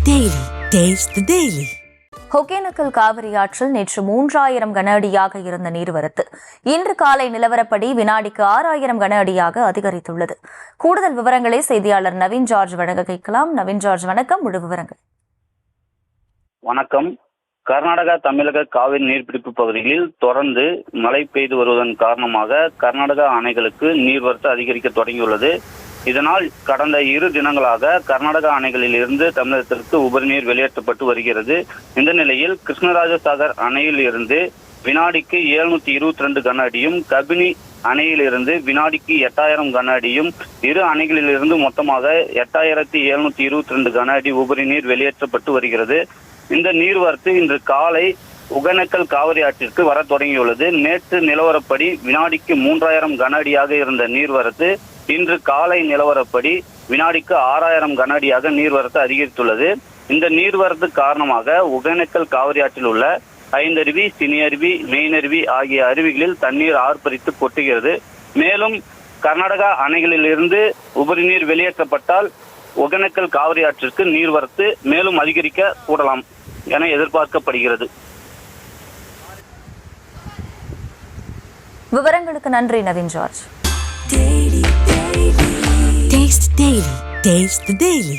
Daily. Taste the Daily. Hogenakkal Kaveri ஆற்றில் நேற்று 3000 கன அடியாக இருந்த நீர்வரத்து இன்று காலை நிலவரப்படி வினாடிக்கு 6000 கன அடியாக அதிகரித்துள்ளது. கூடுதல் விவரங்களை செய்தியாளர் நவீன் ஜார்ஜ் வழங்க கேட்கலாம். நவீன் ஜார்ஜ், வணக்கம். முழு விவரங்கள். வணக்கம். கர்நாடகா தமிழக காவிரி நீர்பிடிப்பு பகுதிகளில் தொடர்ந்து மழை பெய்து வருவதன் காரணமாக கர்நாடகா அணைகளுக்கு நீர்வரத்து அதிகரிக்க தொடங்கியுள்ளது. இதனால் கடந்த 2 தினங்களாக கர்நாடகா அணைகளில் இருந்து தமிழகத்திற்கு உபரிநீர் வெளியேற்றப்பட்டு வருகிறது. இந்த நிலையில் கிருஷ்ணராஜசாகர் அணையில் இருந்து வினாடிக்கு 722 கன அடியும், கபினி அணையில் இருந்து வினாடிக்கு 8000 கன அடியும், இரு அணைகளில் இருந்து மொத்தமாக 8722 கன அடி உபரிநீர் வெளியேற்றப்பட்டு வருகிறது. இந்த நீர்வரத்து இன்று காலை ஒகேனக்கல் காவிரி ஆற்றிற்கு வர தொடங்கியுள்ளது. நேற்று நிலவரப்படி வினாடிக்கு 3000 கன அடியாக இருந்த நீர்வரத்து இன்று காலை நிலவரப்படி வினாடிக்கு 6000 கன அடியாக நீர்வரத்து அதிகரித்துள்ளது. இந்த நீர்வரத்து காரணமாக ஒகேனக்கல் காவிரி ஆற்றில் உள்ள ஐந்தருவி, சினியருவி, மெயினருவி ஆகிய அருவிகளில் தண்ணீர் ஆர்ப்பரித்து கொட்டுகிறது. மேலும் கர்நாடகா அணைகளில் இருந்து உபரிநீர் வெளியேற்றப்பட்டால் ஒகேனக்கல் காவிரி ஆற்றிற்கு நீர்வரத்து மேலும் அதிகரிக்க கூடலாம் என எதிர்பார்க்கப்படுகிறது. விவரங்களுக்கு நன்றி Naveen George. Taste the Daily. Taste the Daily.